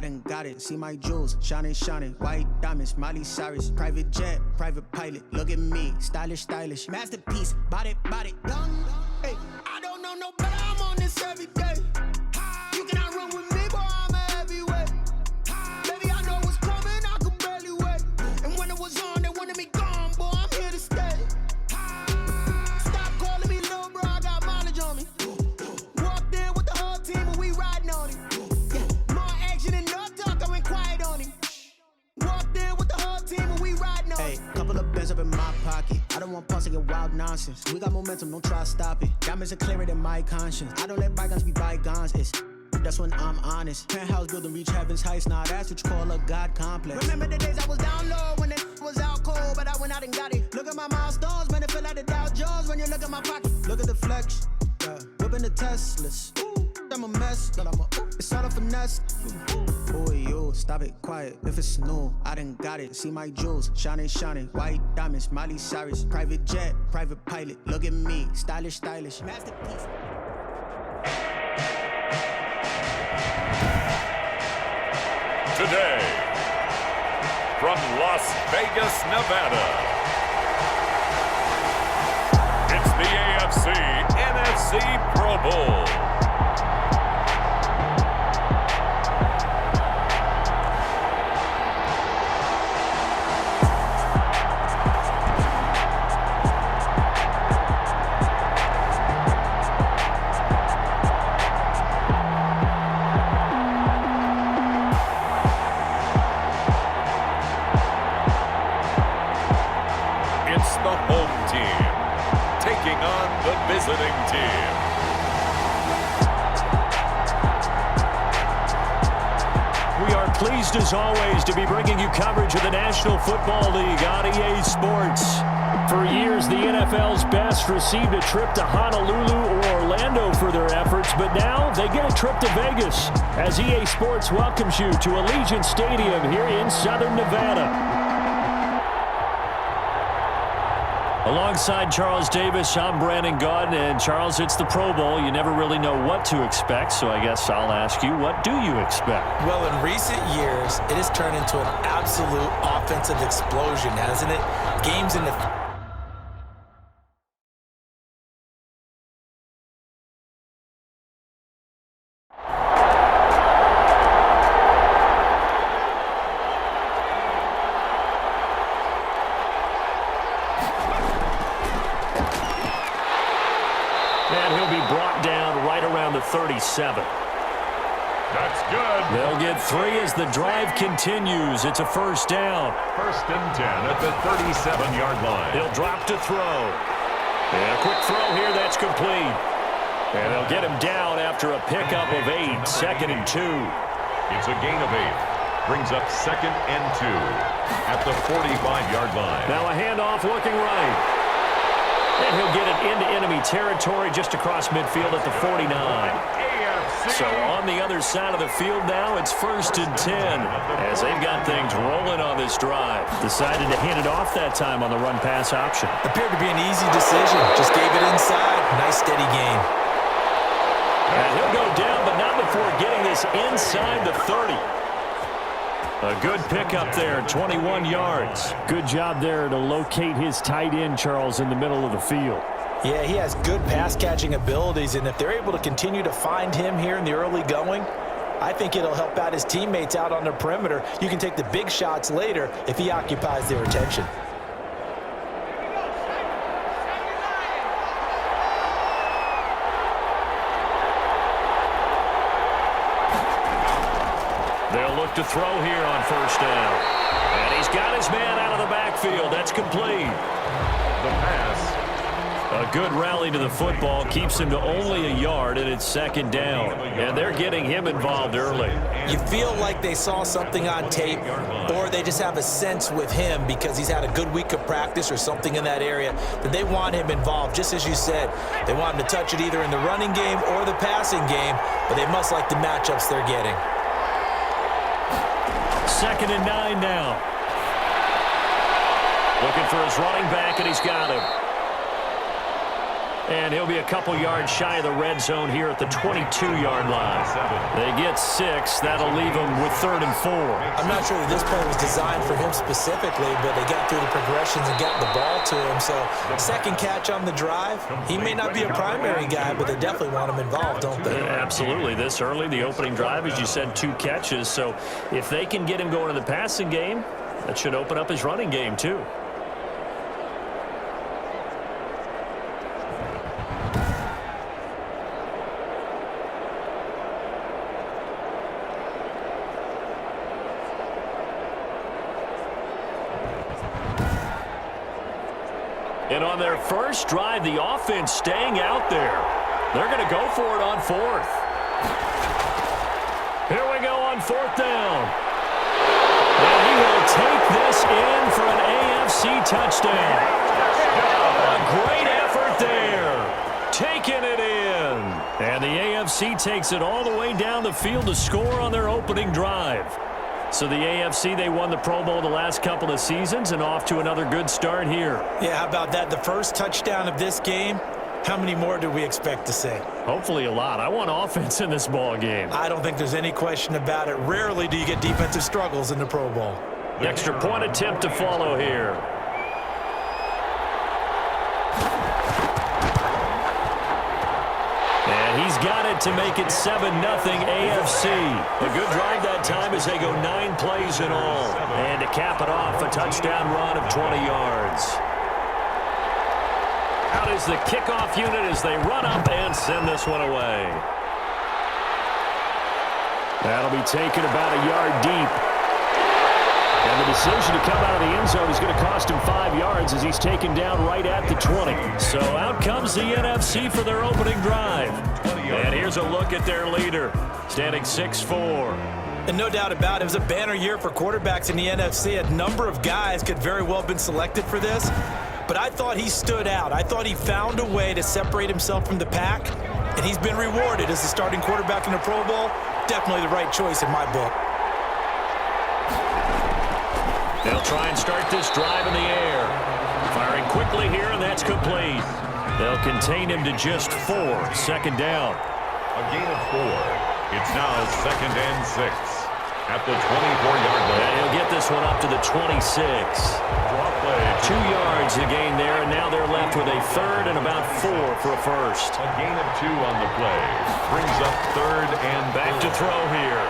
done got it. See my jewels, shining, shining. White diamonds, Miley Cyrus. Private jet, private pilot. Look at me, stylish, stylish. Masterpiece, body, body. Young, hey, I don't know no better. I'm on this every day. You cannot run with me, boy. I'm a heavyweight. Baby, I know what's coming. I could barely wait. And when it was on, they wanted me gone, boy. I'm here to stay. Stop calling me little bro. I got mileage on me. Walked in with the whole team, and we riding on it. Yeah, more action and no talk. I went quiet on him. Walked in with the whole team, and we riding on it. Hey, couple of bands up in my pocket. I don't want pause to get wild nonsense. We got momentum, don't try to stop it. Diamonds are clearer than my conscience. I don't let bygones be bygones. That's when I'm honest. Penthouse building, reach heaven's heights. Nah, that's what you call a God complex. Remember the days I was down low when it was out cold, but I went out and got it. Look at my milestones, man, it feel like the Dow Jones when you look at my pocket. Look at the flex, yeah. Whipping the Teslas. Ooh, I'm a mess, but it's all a finesse. Boy, yo, stop it, quiet. If it's new, I done got it. See my jewels, shining, shining. White diamonds, Miley Cyrus. Private jet, private pilot. Look at me, stylish, stylish. Masterpiece. Today, from Las Vegas, Nevada, it's the AFC-NFC Pro Bowl. Visiting team. We are pleased as always to be bringing you coverage of the National Football League on EA Sports. For years, the NFL's best received a trip to Honolulu or Orlando for their efforts, but now they get a trip to Vegas as EA Sports welcomes you to Allegiant Stadium here in Southern Nevada. Alongside Charles Davis, I'm Brandon Gaudin, and Charles, it's the Pro Bowl. You never really know what to expect, so I guess I'll ask you, what do you expect? Well, in recent years, it has turned into an absolute offensive explosion, hasn't it? Games in the... And he'll be brought down right around the 37. That's good. They'll get 3 as the drive continues. It's a first down. 1st and 10 at the 37-yard line. He'll drop to throw. And a quick throw here that's complete. And they'll get him down after a pickup of 8. 2nd and 2. It's a gain of 8. Brings up 2nd and 2 at the 45-yard line. Now a handoff looking right. And he'll get it into enemy territory just across midfield at the 49. So on the other side of the field now, it's 1st and 10 as they've got things rolling on this drive. Decided to hand it off that time on the run-pass option. Appeared to be an easy decision. Just gave it inside. Nice steady gain. And he'll go down, but not before getting this inside the 30. A good pickup there, 21 yards. Good job there to locate his tight end, Charles, in the middle of the field. Yeah, he has good pass-catching abilities, and if they're able to continue to find him here in the early going, I think it'll help out his teammates out on the perimeter. You can take the big shots later if he occupies their attention. They'll look to throw here on 1st down. And he's got his man out of the backfield. That's complete. The pass. A good rally to the football keeps him to only a yard, and it's 2nd down. And they're getting him involved early. You feel like they saw something on tape, or they just have a sense with him because he's had a good week of practice or something in that area that they want him involved. Just as you said, they want him to touch it either in the running game or the passing game, but they must like the matchups they're getting. 2nd and 9 now. Looking for his running back, and he's got him. And he'll be a couple yards shy of the red zone here at the 22-yard line. They get 6. That'll leave them with 3rd and 4. I'm not sure that this play was designed for him specifically, but they got through the progressions and got the ball to him. So second catch on the drive. He may not be a primary guy, but they definitely want him involved, don't they? Absolutely. This early, the opening drive, as you said, 2 catches. So if they can get him going in the passing game, that should open up his running game too. And on their first drive, the offense staying out there. They're going to go for it on 4th. Here we go on 4th down. And he will take this in for an AFC touchdown. A great effort there. Taking it in. And the AFC takes it all the way down the field to score on their opening drive. So the AFC, they won the Pro Bowl the last couple of seasons and off to another good start here. Yeah, how about that? The first touchdown of this game. How many more do we expect to see? Hopefully a lot. I want offense in this ball game. I don't think there's any question about it. Rarely do you get defensive struggles in the Pro Bowl. Extra point attempt to follow here. And he's got it to make it 7-0 AFC. A good drive that time as they go 9 plays in all. And to cap it off, a touchdown run of 20 yards. Out is the kickoff unit as they run up and send this one away. That'll be taken about a yard deep. And the decision to come out of the end zone is going to cost him 5 yards as he's taken down right at the 20. So out comes the NFC for their opening drive. And here's a look at their leader, standing 6'4". And no doubt about it, it was a banner year for quarterbacks in the NFC. A number of guys could very well have been selected for this. But I thought he stood out. I thought he found a way to separate himself from the pack. And he's been rewarded as the starting quarterback in the Pro Bowl. Definitely the right choice in my book. They'll try and start this drive in the air. Firing quickly here, and that's complete. They'll contain him to just 4. Second down. A gain of 4. It's now 2nd and 6 at the 24-yard line. And he'll get this one up to the 26. Draw play. 2 yards to gain there, and now they're left with a 3rd and about 4 for a first. A gain of 2 on the play. Brings up 3rd and Back to throw here.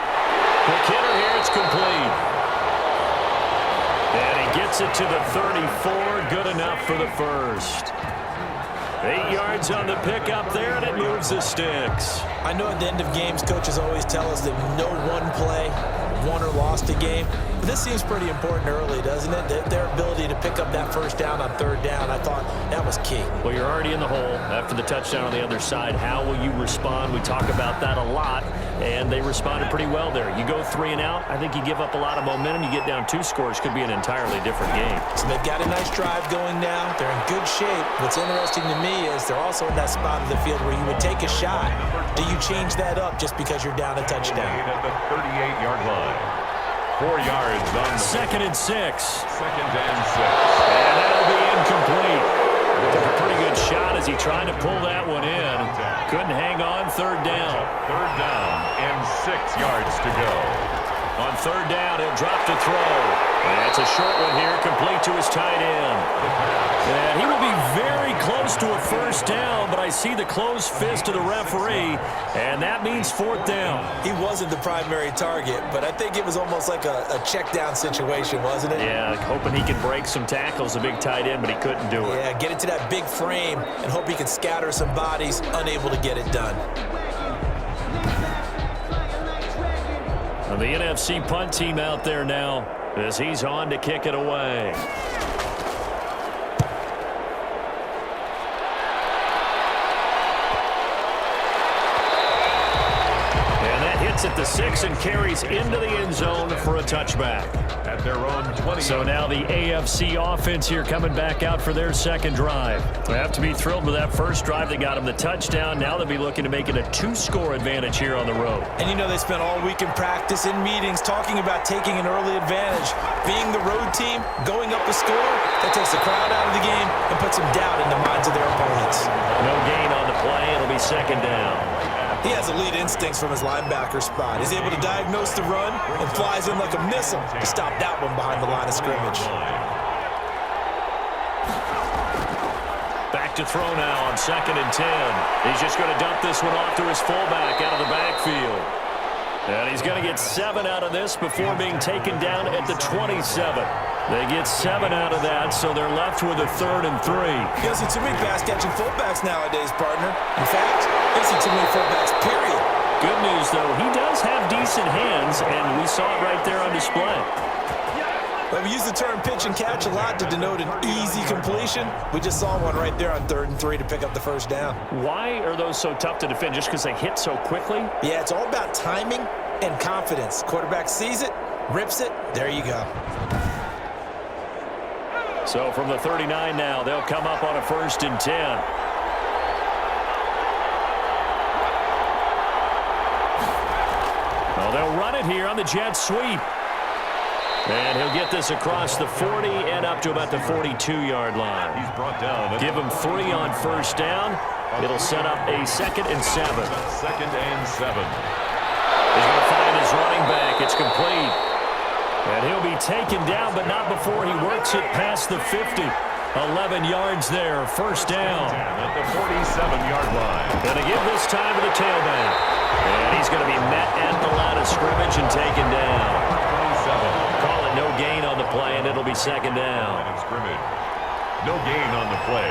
Quick hitter here, it's complete. And he gets it to the 34, good enough for the first. 8 yards on the pickup there, and it moves the sticks. I know at the end of games, coaches always tell us that no one play won or lost a game. But this seems pretty important early, doesn't it? Their ability to pick up that first down on 3rd down, I thought that was key. Well, you're already in the hole after the touchdown on the other side. How will you respond? We talk about that a lot, and they responded pretty well there. You go 3 and out, I think you give up a lot of momentum. You get down 2 scores, could be an entirely different game. So they've got a nice drive going now. They're in good shape. What's interesting to me is they're also in that spot of the field where you would take a shot. Do you change that up just because you're down a touchdown? at the 38-yard line. 4 yards on the 2nd and 6. 2nd and 6. And that'll be incomplete. Took a pretty good shot as he tried to pull that one in. Couldn't hang on. 3rd down. 3rd down and 6 yards to go. On 3rd down, he'll drop to throw. And it's a short one here, complete to his tight end. And he will be very close to a first down, but I see the closed fist of the referee, and that means 4th down. He wasn't the primary target, but I think it was almost like a check down situation, wasn't it? Yeah, hoping he could break some tackles, a big tight end, but he couldn't do it. Yeah, get into that big frame and hope he can scatter some bodies, unable to get it done. And the NFC punt team out there now as he's on to kick it away. And that hit Splits at the 6 and carries into the end zone for a touchback. At their own 20. So now the AFC offense here coming back out for their second drive. They have to be thrilled with that first drive. They got them the touchdown. Now they'll be looking to make it a 2-score advantage here on the road. And you know they spent all week in practice, in meetings, talking about taking an early advantage. Being the road team, going up a score, that takes the crowd out of the game and puts some doubt in the minds of their opponents. No gain on the play. It'll be second down. He has elite instincts from his linebacker spot. He's able to diagnose the run and flies in like a missile to stop that one behind the line of scrimmage. Back to throw now on 2nd and 10. He's just going to dump this one off to his fullback out of the backfield. And he's going to get 7 out of this before being taken down at the 27. They get 7 out of that, so they're left with a 3rd and 3. You don't see too many pass-catching fullbacks nowadays, partner. In fact, you don't see too many fullbacks, period. Good news, though, he does have decent hands, and we saw it right there on display. But we use the term pitch and catch a lot to denote an easy completion. We just saw one right there on 3rd and 3 to pick up the first down. Why are those so tough to defend? Just because they hit so quickly? Yeah, it's all about timing and confidence. Quarterback sees it, rips it, there you go. So from the 39 now, they'll come up on a 1st and 10. Well, they'll run it here on the jet sweep. And he'll get this across the 40 and up to about the 42-yard line. He's brought down. Give him 3 on 1st down. It'll set up a 2nd and 7. 2nd and 7. He's going to find his running back. It's complete. And he'll be taken down, but not before he works it past the 50. 11 yards there, 1st down. At the 47-yard line. Going to give this time to the tailback. And he's going to be met at the line of scrimmage and taken down. 27. Call it no gain on the play, and it'll be 2nd down. Line of scrimmage. No gain on the play.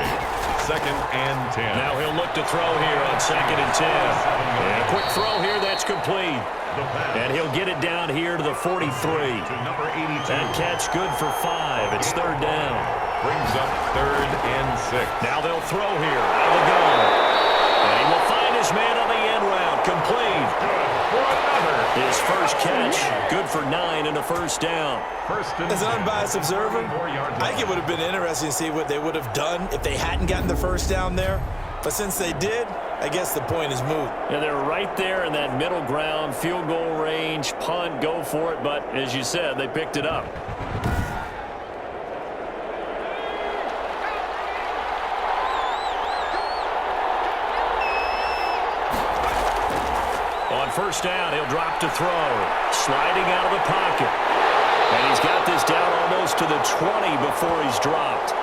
2nd and 10. Now he'll look to throw here on 2nd and 10. And a quick throw here, that's complete. And he'll get it down here to the 43. To number 82. That catch good for 5. It's 3rd down. Brings up 3rd and 6. Now they'll throw here out of the gun. And he will find his man on the end route. Complete. For another. His first catch, good for 9 and a 1st down. As an unbiased observer, I think it would have been interesting to see what they would have done if they hadn't gotten the 1st down there. But since they did, I guess the point is moot. And they're right there in that middle ground, field goal range, punt, go for it. But as you said, they picked it up. On 1st down, he'll drop to throw. Sliding out of the pocket. And he's got this down almost to the 20 before he's dropped.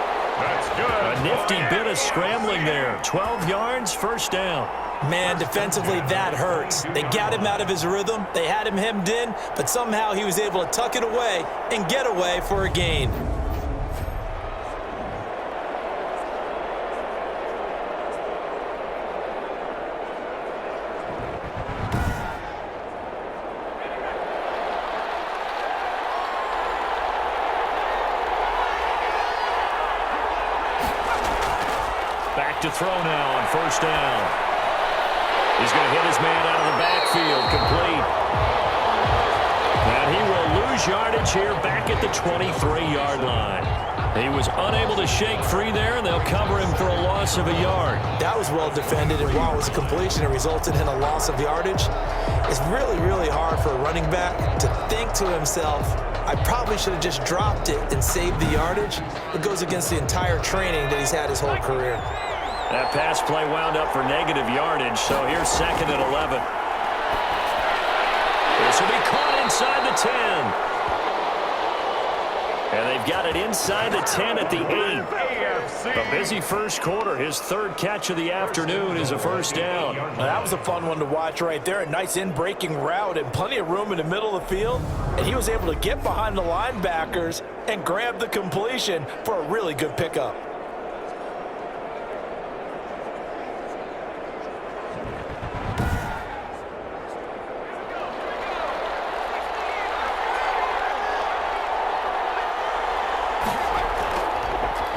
That's good. A nifty bit of scrambling there. 12 yards, 1st down. Man, defensively, that hurts. They got him out of his rhythm. They had him hemmed in, but somehow he was able to tuck it away and get away for a gain. Back to throw now on 1st down. He's going to hit his man out of the backfield, complete. And he will lose yardage here back at the 23-yard line. He was unable to shake free there, and they'll cover him for a loss of a yard. That was well defended, and while it was a completion, it resulted in a loss of yardage. It's really, really hard for a running back to think to himself, I probably should have just dropped it and saved the yardage. It goes against the entire training that he's had his whole career. That pass play wound up for negative yardage, so here's 2nd and 11. This will be caught inside the 10. And they've got it inside the 10 at the 8. A busy first quarter. His 3rd catch of the afternoon is a 1st down. Now, that was a fun one to watch right there. A nice in-breaking route and plenty of room in the middle of the field. And he was able to get behind the linebackers and grab the completion for a really good pickup.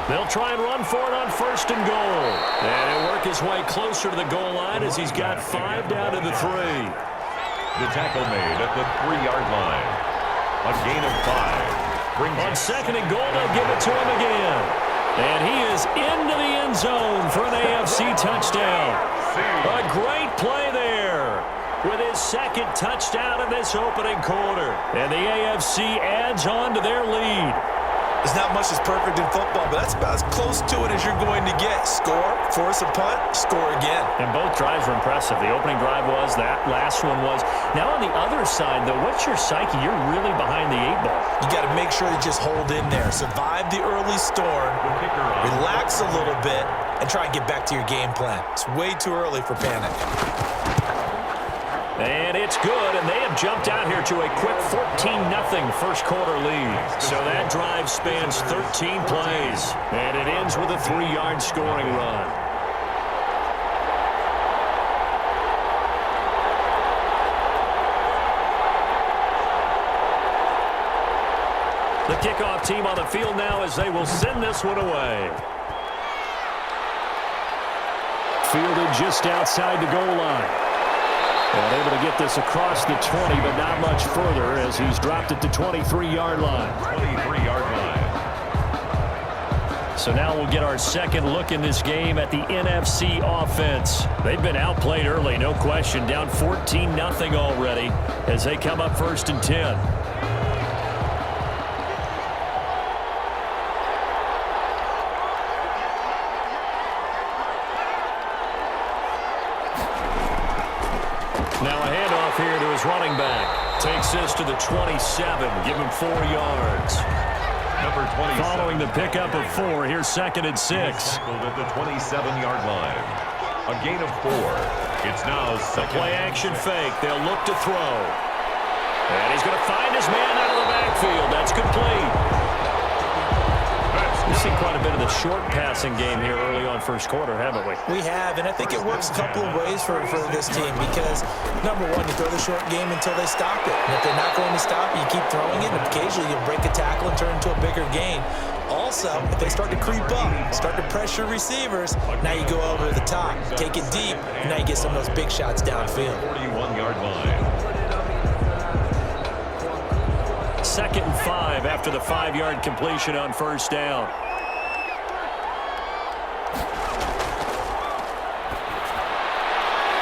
They'll try and run for it on 1st and goal. And he'll work his way closer to the goal line as he's got 5 down to the 3. The tackle made at the 3-yard line. A gain of 5. Brings On second and goal, they'll give it to him again. And he is into the end zone for an AFC touchdown. A great play there with his second touchdown in this opening quarter. And the AFC adds on to their lead. There's not much that's perfect in football, but that's about as close to it as you're going to get. Score, force a punt, score again. And both drives were impressive. The opening drive was, that last one was. Now on the other side, though, what's your psyche? You're really behind the 8-ball. You got to make sure you just hold in there. Survive the early storm, relax a little bit, and try and get back to your game plan. It's way too early for panic. And it's good, and they have jumped out here to a quick 14-0 first quarter lead. So that drive spans 13 plays, and it ends with a 3-yard scoring run. The kickoff team on the field now as they will send this one away. Fielded just outside the goal line. And able to get this across the 20, but not much further as he's dropped it to 23-yard line. 23-yard line. So now we'll get our second look in this game at the NFC offense. They've been outplayed early, no question. Down 14-0 already as they come up 1st and 10. Now a handoff here to his running back. Takes this to the 27. Give him 4 yards. Number 27. Following the pickup of 4, here's 2nd and 6. Tackled at the 27-yard line. A gain of 4. It's now second. Play action fake. They'll look to throw. And he's going to find his man out of the backfield. That's complete. We've seen quite a bit of the short passing game here early on first quarter, haven't we? We have, and I think it works a couple of ways for this team because, number one, you throw the short game until they stop it. And if they're not going to stop it, you keep throwing it, and occasionally you'll break a tackle and turn it into a bigger gain. Also, if they start to creep up, start to pressure receivers, now you go over the top, take it deep, and now you get some of those big shots downfield. 41-yard line. 2nd and 5 after the 5-yard completion on first down.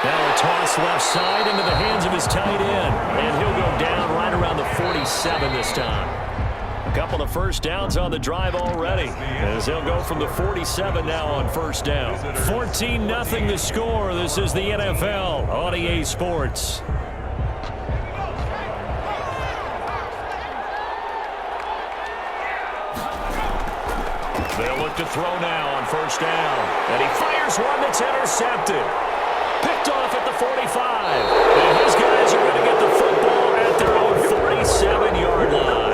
Now a toss left side into the hands of his tight end. And he'll go down right around the 47 this time. A couple of first downs on the drive already, as they'll go from the 47 now on first down. 14-0 the score. This is the NFL on EA Sports. They'll look to throw now on first down. And he fires one that's intercepted. Picked off at the 45. And his guys are going to get the football at their own 47-yard line.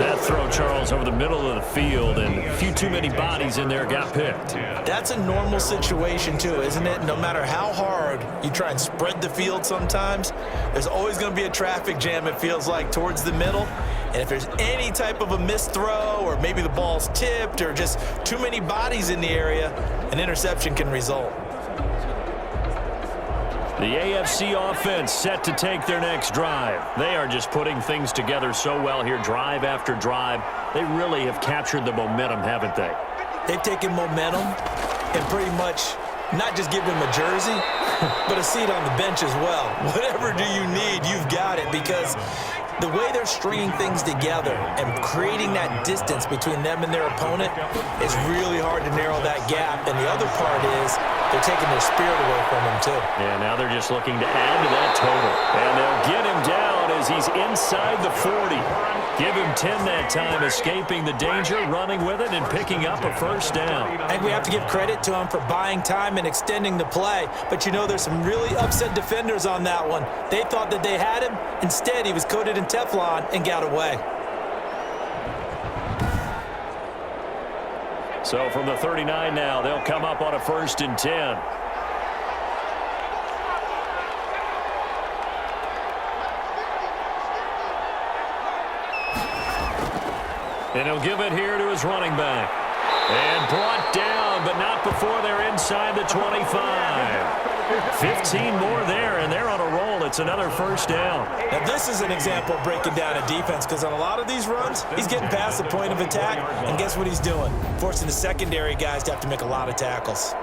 That throw, Charles, over the middle of the field, and a few too many bodies in there got picked. That's a normal situation, too, isn't it? No matter how hard you try and spread the field sometimes, there's always going to be a traffic jam, it feels like, towards the middle. And if there's any type of a missed throw or maybe the ball's tipped or just too many bodies in the area, an interception can result. The AFC offense set to take their next drive. They are just putting things together so well here, drive after drive. They really have captured the momentum, haven't they? They've taken momentum and pretty much not just give them a jersey, but a seat on the bench as well. Whatever do you need, you've got it, because the way they're stringing things together and creating that distance between them and their opponent is really hard to narrow that gap. And the other part is they're taking their spirit away from him, too. Yeah, now they're just looking to add to that total. And they'll get him down as he's inside the 40. Give him 10 that time, escaping the danger, running with it, and picking up a first down. I think we have to give credit to him for buying time and extending the play. But, you know, there's some really upset defenders on that one. They thought that they had him. Instead, he was coated in Teflon and got away. So from the 39 now, they'll come up on a 1st and 10. And he'll give it here to his running back. And brought down, but not before they're inside the 25. 15 more there, and they're on a roll. It's another first down. Now, this is an example of breaking down a defense, because on a lot of these runs, he's getting past the point of attack, and guess what he's doing? Forcing the secondary guys to have to make a lot of tackles.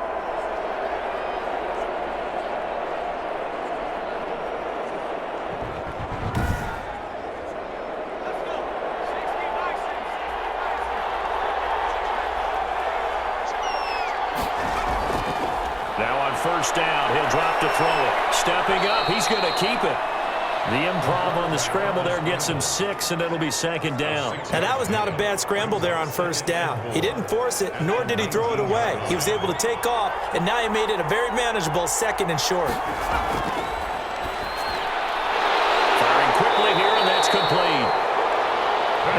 First down, he'll drop to throw it. Stepping up, he's going to keep it. The improv on the scramble there gets him 6, and it'll be second down. And that was not a bad scramble there on first down. He didn't force it, nor did he throw it away. He was able to take off, and now he made it a very manageable second and short. Firing quickly here, and that's complete.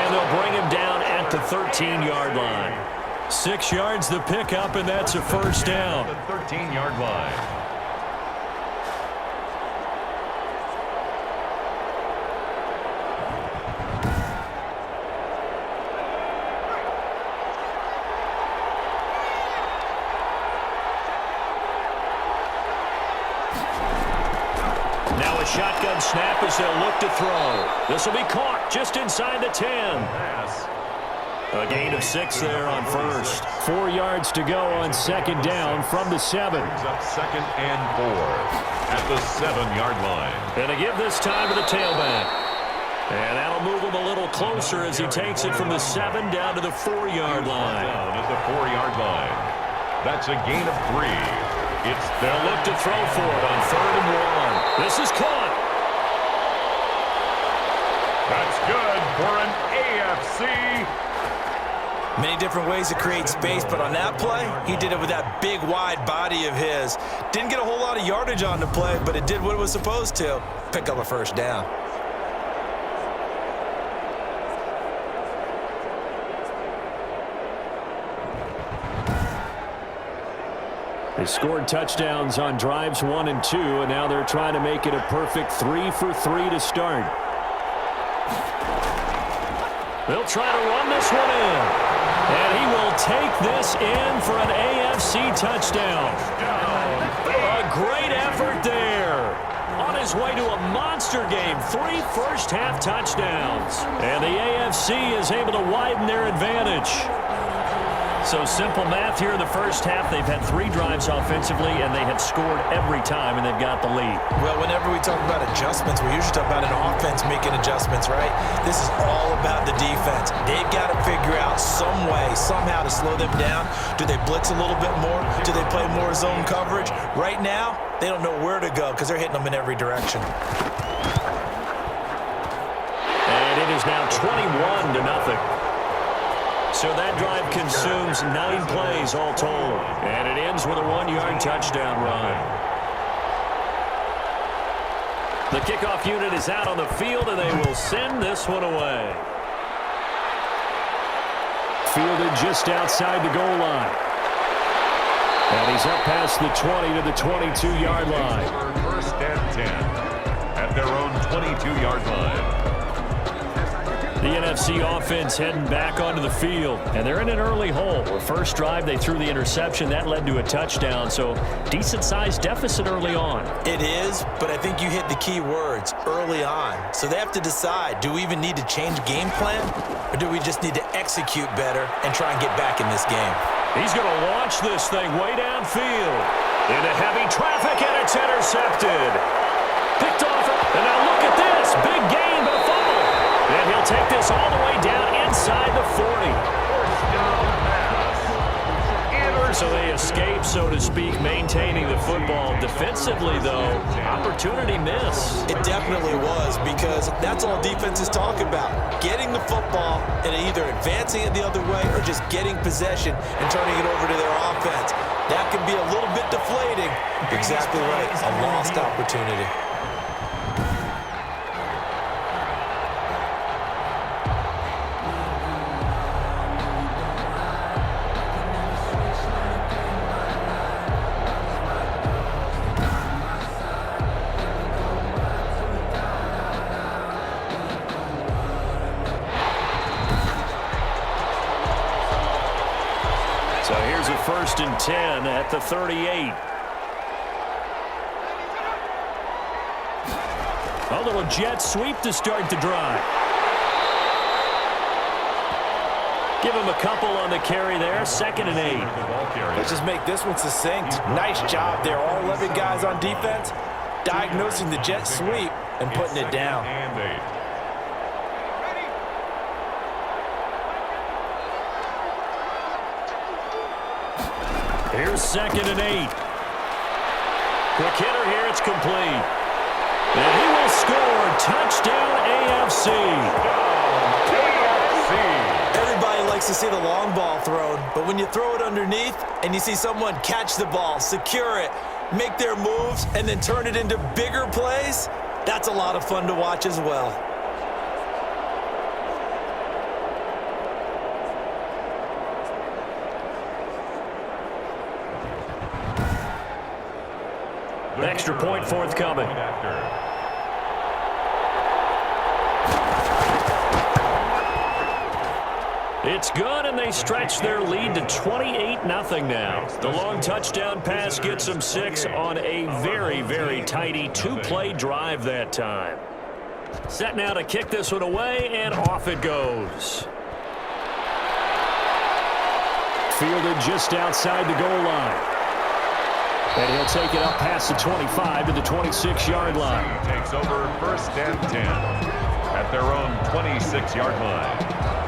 And they'll bring him down at the 13-yard line. 6 yards the pickup, and that's a first down. The 13-yard line. Now a shotgun snap as they'll look to throw. This will be caught just inside the 10. A gain of 6 there on first. 4 yards to go on second down from the 7. Brings up second and 4 at the 7-yard line. And to give this time to the tailback. And that'll move him a little closer as he takes it from the 7 down to the 4-yard line. Down at the 4-yard line. That's a gain of 3. They'll look to throw for it on 3rd and 1. This is caught. That's good for an AFC. Many different ways to create space, but on that play, he did it with that big, wide body of his. Didn't get a whole lot of yardage on the play, but it did what it was supposed to. Pick up a first down. They scored touchdowns on drives 1 and 2, and now they're trying to make it a perfect 3 for 3 to start. They'll try to run this one in. And he will take this in for an AFC touchdown. A great effort there. On his way to a monster game, 3 first-half touchdowns. And the AFC is able to widen their advantage. So simple math here in the first half. They've had 3 drives offensively, and they have scored every time, and they've got the lead. Well, whenever we talk about adjustments, we usually talk about an offense making adjustments, right? This is all about the defense. They've got to figure out some way, somehow to slow them down. Do they blitz a little bit more? Do they play more zone coverage? Right now, they don't know where to go because they're hitting them in every direction. And it is now 21-0. So that drive consumes 9 plays all told. And it ends with a 1-yard touchdown run. The kickoff unit is out on the field, and they will send this one away. Fielded just outside the goal line. And he's up past the 20 to the 22-yard line. First and 10 at their own 22-yard line. The NFC offense heading back onto the field, and they're in an early hole. The first drive, they threw the interception. That led to a touchdown, so decent-sized deficit early on. It is, but I think you hit the key words, early on. So they have to decide, do we even need to change game plan, or do we just need to execute better and try and get back in this game? He's going to launch this thing way downfield. Into heavy traffic, and it's intercepted. Picked off, and now look at this. Big gain, but a fumble. And he'll take this all the way down inside the 40. So they escape, so to speak, maintaining the football. Defensively, though, opportunity miss. It definitely was, because that's all defenses talk about. Getting the football and either advancing it the other way or just getting possession and turning it over to their offense. That can be a little bit deflating. Exactly right, a lost opportunity. So here's a 1st and 10 at the 38. A little jet sweep to start the drive. Give him a couple on the carry there. 2nd and 8. Let's just make this one succinct. Nice job there. All 11 guys on defense diagnosing the jet sweep and putting it down. Here's 2nd and 8. Quick hitter here. It's complete. And he will score. Touchdown, AFC. Everybody likes to see the long ball thrown, but when you throw it underneath and you see someone catch the ball, secure it, make their moves, and then turn it into bigger plays, that's a lot of fun to watch as well. Extra point forthcoming. It's good, and they stretch their lead to 28-0 now. The long touchdown pass gets them 6 on a very, very tidy 2-play drive that time. Set now to kick this one away, and off it goes. Fielded just outside the goal line. And he'll take it up past the 25 to the 26-yard line. Takes over 1st and 10 at their own 26-yard line.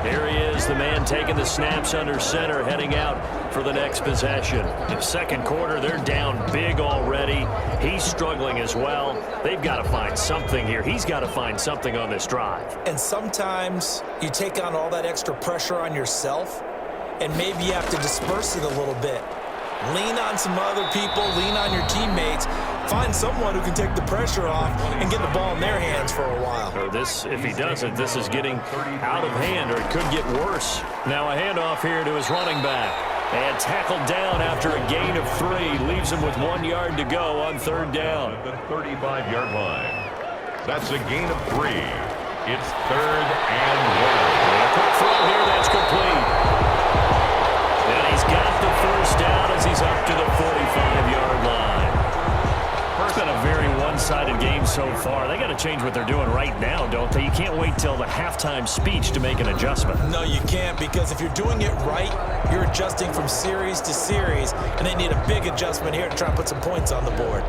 Here he is, the man taking the snaps under center, heading out for the next possession. In the 2nd quarter, they're down big already. He's struggling as well. They've got to find something here. He's got to find something on this drive. And sometimes you take on all that extra pressure on yourself, and maybe you have to disperse it a little bit. Lean on some other people, lean on your teammates. Find someone who can take the pressure off and get the ball in their hands for a while. Or this, if he doesn't, this is getting out of hand, or it could get worse. Now a handoff here to his running back. And tackled down after a gain of 3. Leaves him with 1 yard to go on 3rd down. The 35-yard line. That's a gain of 3. It's 3rd and 1. A quick throw here, that's complete. And he's got the 1st down as he's up to the 45-yard line. It's been a very one-sided game so far. They got to change what they're doing right now, don't they? You can't wait till the halftime speech to make an adjustment. No, you can't, because if you're doing it right, you're adjusting from series to series, and they need a big adjustment here to try and put some points on the board.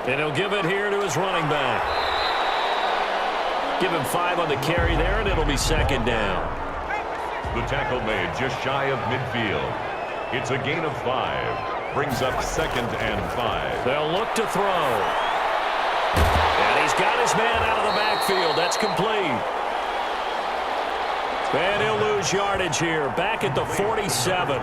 And he'll give it here to his running back. Give him 5 on the carry there, and it'll be 2nd down. The tackle made just shy of midfield. It's a gain of 5. Brings up 2nd and 5. They'll look to throw. And he's got his man out of the backfield. That's complete. And he'll lose yardage here. Back at the 47.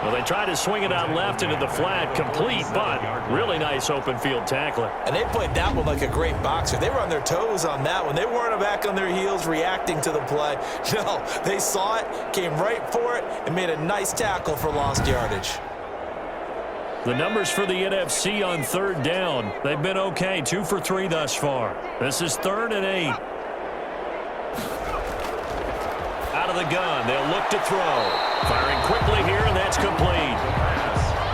Well, they tried to swing it out left into the flat. Complete, but really nice open field tackling. And they played that one like a great boxer. They were on their toes on that one. They weren't back on their heels reacting to the play. No, they saw it, came right for it, and made a nice tackle for lost yardage. The numbers for the NFC on 3rd down, they've been okay. 2 for 3 thus far. This is 3rd and 8. Out of the gun, they'll look to throw. Firing quickly here, and that's complete.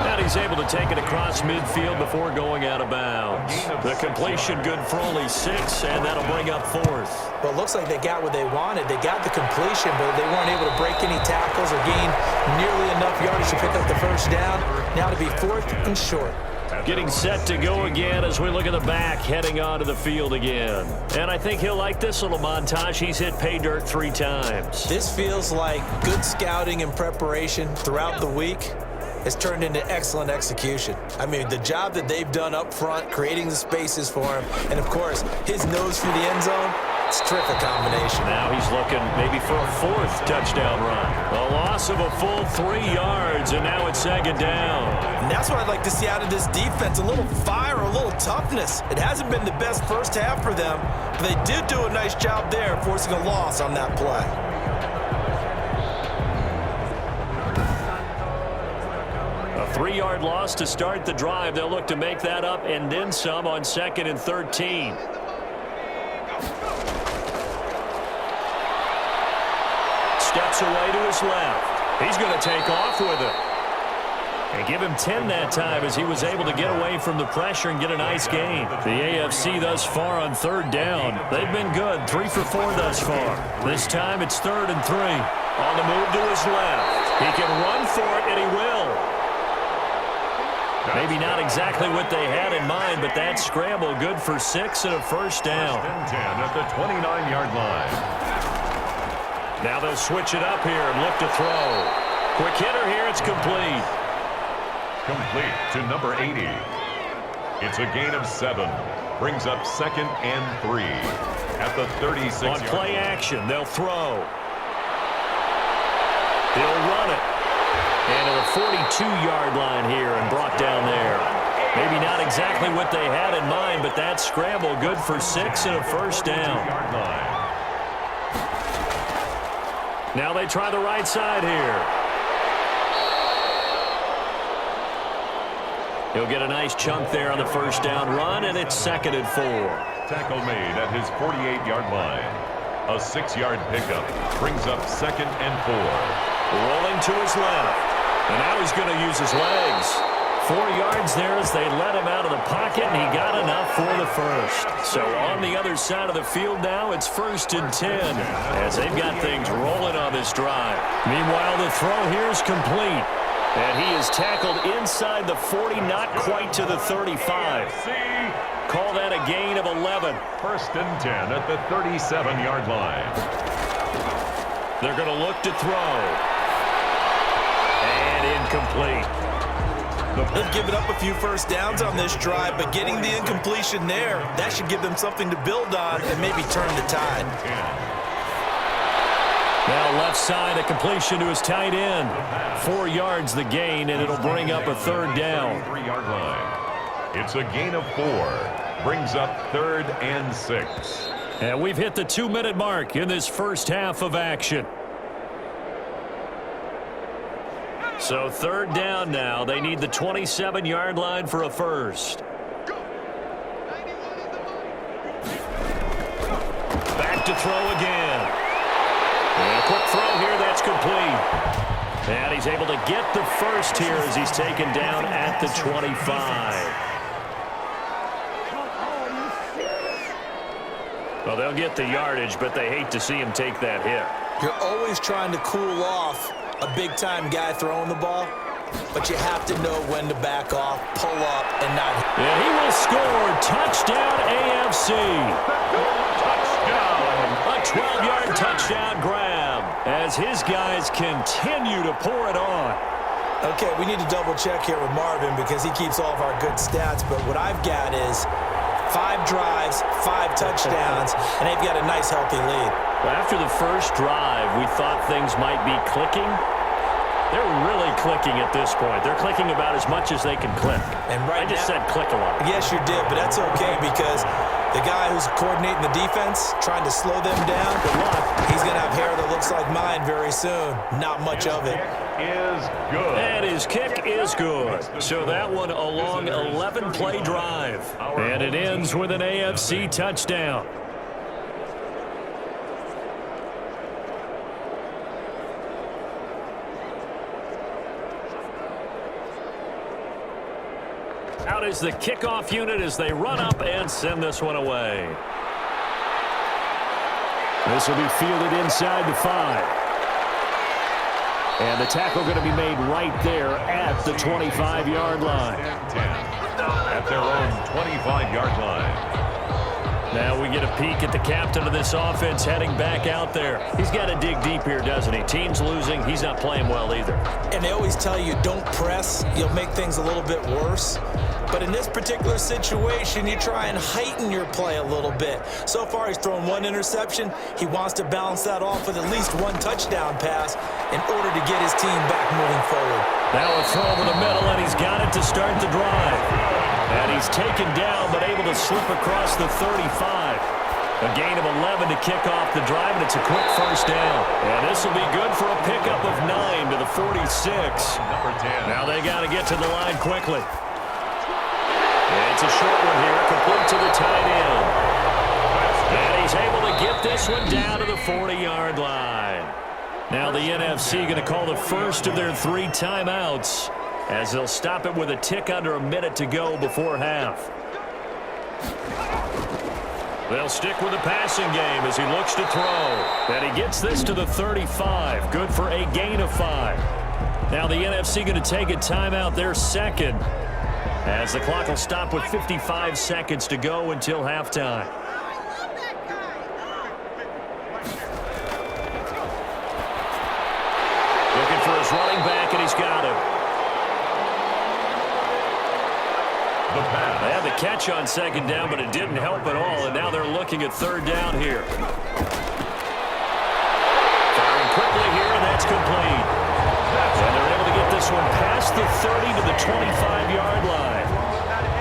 And he's able to take it across midfield before going out of bounds. The completion good for only 6, and that'll bring up 4th. Well, it looks like they got what they wanted. They got the completion, but they weren't able to break any tackles or gain nearly enough yardage to pick up the 1st down. Now to be 4th and short. Getting set to go again as we look at the back, heading onto the field again. And I think he'll like this little montage. He's hit pay dirt 3 times. This feels like good scouting and preparation throughout the week has turned into excellent execution. I mean, the job that they've done up front, creating the spaces for him, and of course, his nose for the end zone, it's a terrific combination. Now he's looking maybe for a 4th touchdown run. A loss of a full 3 yards, and now it's 2nd down. And that's what I'd like to see out of this defense, a little fire, a little toughness. It hasn't been the best first half for them, but they did do a nice job there, forcing a loss on that play. A 3-yard loss to start the drive. They'll look to make that up and then some on 2nd and 13. Steps away to his left. He's going to take off with it. And give him 10 that time as he was able to get away from the pressure and get a nice gain. The AFC thus far on 3rd down. They've been good, 3 for 4 thus far. This time it's 3rd and 3. On the move to his left. He can run for it, and he will. Maybe not exactly what they had in mind, but that scramble good for 6 and a first down. 10 at the 29-yard line. Now they'll switch it up here and look to throw. Quick hitter here, it's complete. Complete to number 80. It's a gain of 7. Brings up 2nd and 3 at the 36-yard line. On play action, they'll throw. He'll run it. And to the 42-yard line here and brought down there. Maybe not exactly what they had in mind, but that scramble good for 6 and a first down. Now they try the right side here. He'll get a nice chunk there on the first down run, and it's 2nd and 4. Tackle made at his 48-yard line. A 6-yard pickup brings up 2nd and 4. Rolling to his left. And now he's going to use his legs. 4 yards there as they let him out of the pocket, and he got enough for the first. So on the other side of the field now, it's 1st and 10 as they've got things rolling on this drive. Meanwhile, the throw here is complete. And he is tackled inside the 40, not quite to the 35. Call that a gain of 11. 1st and 10 at the 37-yard line. They're going to look to throw. And incomplete. They've given up a few first downs on this drive, but getting the incompletion there, that should give them something to build on and maybe turn the tide. Now left side, a completion to his tight end. 4 yards the gain, and it'll bring up a 3rd down. 3-yard line. It's a gain of 4. Brings up 3rd and 6. And we've hit the 2-minute mark in this first half of action. So 3rd down now. They need the 27-yard line for a first. Back to throw again. And a quick throw here, that's complete. And he's able to get the first here as he's taken down at the 25. Well, they'll get the yardage, but they hate to see him take that hit. You're always trying to cool off a big-time guy throwing the ball, but you have to know when to back off, pull up, and not hit. And he will score. Touchdown, AFC. A 12-yard touchdown grab as his guys continue to pour it on. Okay, we need to double-check here with Marvin because he keeps all of our good stats, but what I've got is 5 drives, 5 touchdowns, and they've got a nice, healthy lead. Well, after the first drive, we thought things might be clicking. They're really clicking at this point. They're clicking about as much as they can click. And right I just said click a lot. Yes, you did, but that's okay because the guy who's coordinating the defense, trying to slow them down, good luck. He's going to have hair that looks like mine very soon. Not much of it. Is good. And his kick is good. So that one a long 11-play drive. And it ends with an AFC touchdown. Out is the kickoff unit as they run up and send this one away. This will be fielded inside the 5. And the tackle going to be made right there at the 25-yard line. At their own 25-yard line. Now we get a peek at the captain of this offense heading back out there. He's got to dig deep here, doesn't he? Team's losing. He's not playing well either. And they always tell you don't press. You'll make things a little bit worse. But in this particular situation, you try and heighten your play a little bit. So far, he's thrown 1 interception. He wants to balance that off with at least 1 touchdown pass in order to get his team back moving forward. Now a throw over the middle, and he's got it to start the drive. And he's taken down, but able to slip across the 35. A gain of 11 to kick off the drive, and it's a quick first down. And this will be good for a pickup of 9 to the 46. Number 10. Now they got to get get to the line quickly. It's a short one here, complete to the tight end. And he's able to get this one down to the 40-yard line. Now the NFC going to call the first of their 3 timeouts as they'll stop it with a tick under a minute to go before half. They'll stick with the passing game as he looks to throw. And he gets this to the 35. Good for a gain of 5. Now the NFC going to take a timeout, their second, as the clock will stop with 55 seconds to go until halftime. Looking for his running back, and he's got him. They had the catch on second down, but it didn't help at all, and now they're looking at third down here. Firing quickly here, and that's complete. And they're able to get this one past the 30 to the 25-yard line.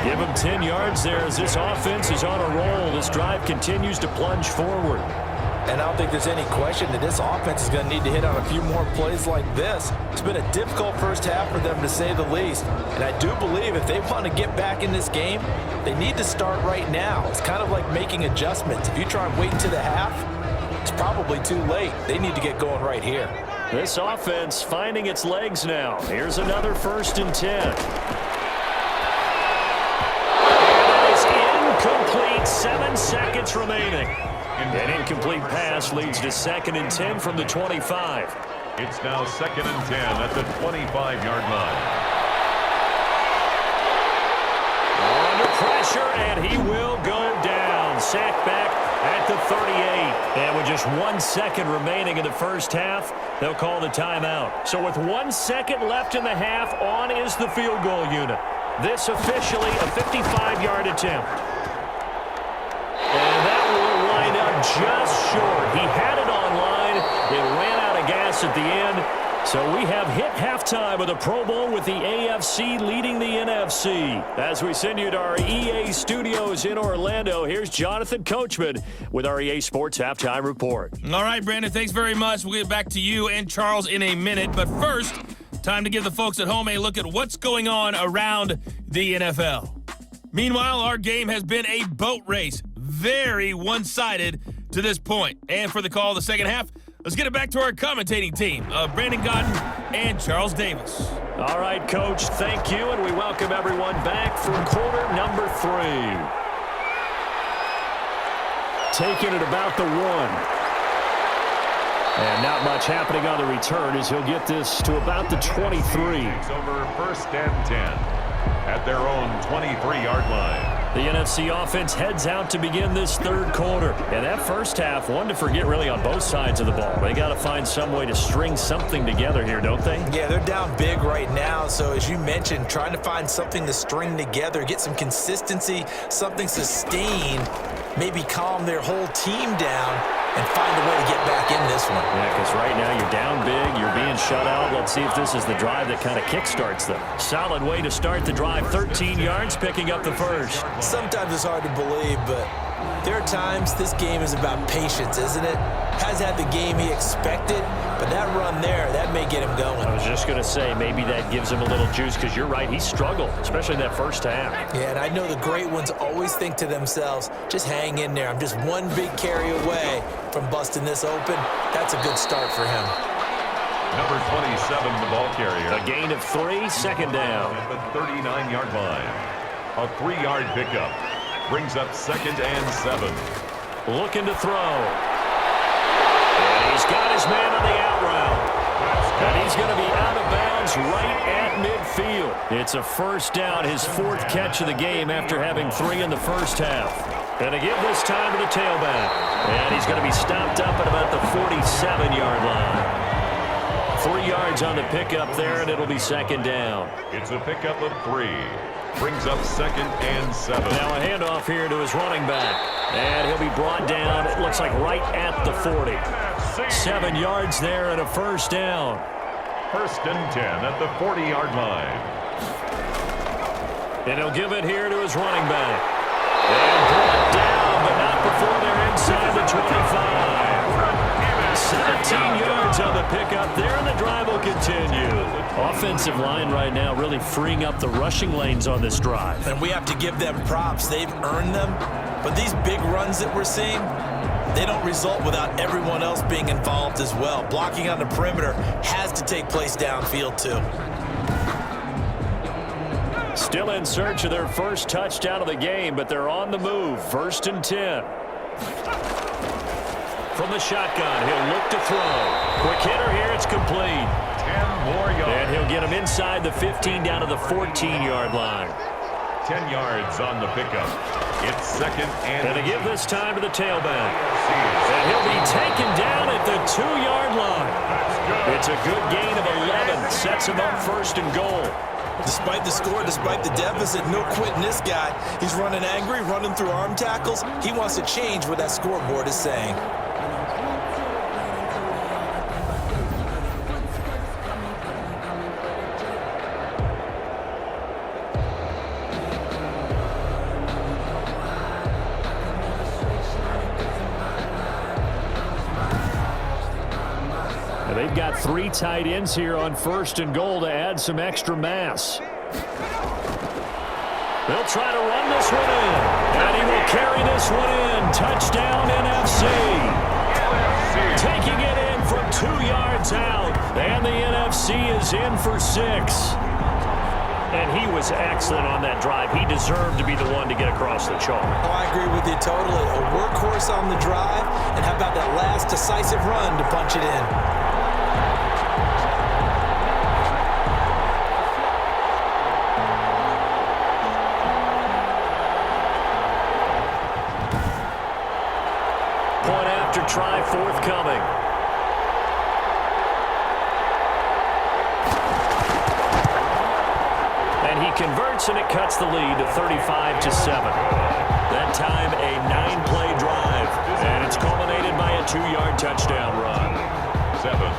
Give them 10 yards there as this offense is on a roll. This drive continues to plunge forward. And I don't think there's any question that this offense is going to need to hit on a few more plays like this. It's been a difficult first half for them, to say the least. And I do believe if they want to get back in this game, they need to start right now. It's kind of like making adjustments. If you try and wait until the half, it's probably too late. They need to get going right here. This offense finding its legs now. Here's another 1st and 10. And that is incomplete. 7 seconds remaining. An incomplete pass leads to 2nd and 10 from the 25. It's now 2nd and 10 at the 25-yard line. Under pressure, and he will go down. Sacked back at the 38. And with just 1 second remaining in the first half, they'll call the timeout. So with 1 second left in the half, on is the field goal unit. This officially a 55-yard attempt. And that will wind up just short. He had it on line. It ran out of gas at the end. So we have hit halftime of the Pro Bowl with the AFC leading the NFC. As we send you to our EA studios in Orlando, here's Jonathan Coachman with our EA Sports Halftime Report. All right, Brandon, thanks very much. We'll get back to you and Charles in a minute. But first, time to give the folks at home a look at what's going on around the NFL. Meanwhile, our game has been a boat race. Very one-sided to this point. And for the call of the second half, let's get it back to our commentating team of Brandon Gaudin and Charles Davis. All right, Coach, thank you, and we welcome everyone back for quarter number 3. Taking it about the 1. And not much happening on the return as he'll get this to about the 23. It's over 1st and 10 at their own 23-yard line. The NFC offense heads out to begin this third quarter. And that first half, one to forget really on both sides of the ball. They got to find some way to string something together here, don't they? Yeah, they're down big right now. So as you mentioned, trying to find something to string together, get some consistency, something sustained, maybe calm their whole team down and find a way to get back in this one. Yeah, because right now you're down big, you're being shut out. Let's see if this is the drive that kind of kickstarts them. Solid way to start the drive, 13 yards, picking up the first. Sometimes it's hard to believe, but there are times this game is about patience, isn't it? Has had the game he expected, but that run there, that may get him going. I was just going to say, maybe that gives him a little juice, because you're right, he struggled, especially in that first half. Yeah, and I know the great ones always think to themselves, just hang in there. I'm just one big carry away from busting this open. That's a good start for him. Number 27, the ball carrier. A gain of 3, 2nd down. At the 39-yard line. A 3-yard pickup. Brings up 2nd and 7. Looking to throw. And he's got his man on the out route. And he's going to be out of bounds right at midfield. It's a first down, his 4th catch of the game after having 3 in the first half. And to give this time to the tailback. And he's going to be stopped up at about the 47-yard line. 3 yards on the pickup there, and it'll be 2nd down. It's a pickup of 3. Brings up 2nd and 7. Now a handoff here to his running back. And he'll be brought down, it looks like right at the 40. 7 yards there and a first down. 1st and 10 at the 40-yard line. And he'll give it here to his running back. And brought down, but not before they're inside the 25. 17 yards on the pickup there, and the drive will continue. Offensive line right now really freeing up the rushing lanes on this drive. And we have to give them props. They've earned them. But these big runs that we're seeing, they don't result without everyone else being involved as well. Blocking on the perimeter has to take place downfield too. Still in search of their first touchdown of the game, but they're on the move. 1st and 10. From the shotgun, he'll look to throw. Quick hitter here, it's complete. 10 more yards. And he'll get him inside the 15 down to the 14-yard line. 10 yards on the pickup. It's 2nd and... And to give this time to the tailback. And he'll be taken down at the 2-yard line. It's a good gain of 11. Sets him up 1st and goal. Despite the score, despite the deficit, no quitting this guy. He's running angry, running through arm tackles. He wants to change what that scoreboard is saying. They've got 3 tight ends here on 1st and goal to add some extra mass. They'll try to run this one in. And he will carry this one in. Touchdown NFC. Taking it in from 2 yards out. And the NFC is in for 6. And he was excellent on that drive. He deserved to be the one to get across the chalk. Oh, I agree with you totally. A workhorse on the drive. And how about that last decisive run to punch it in? Try forthcoming. And he converts, and it cuts the lead to 35-7. That time a 9-play drive, and it's culminated by a 2-yard touchdown run. 7.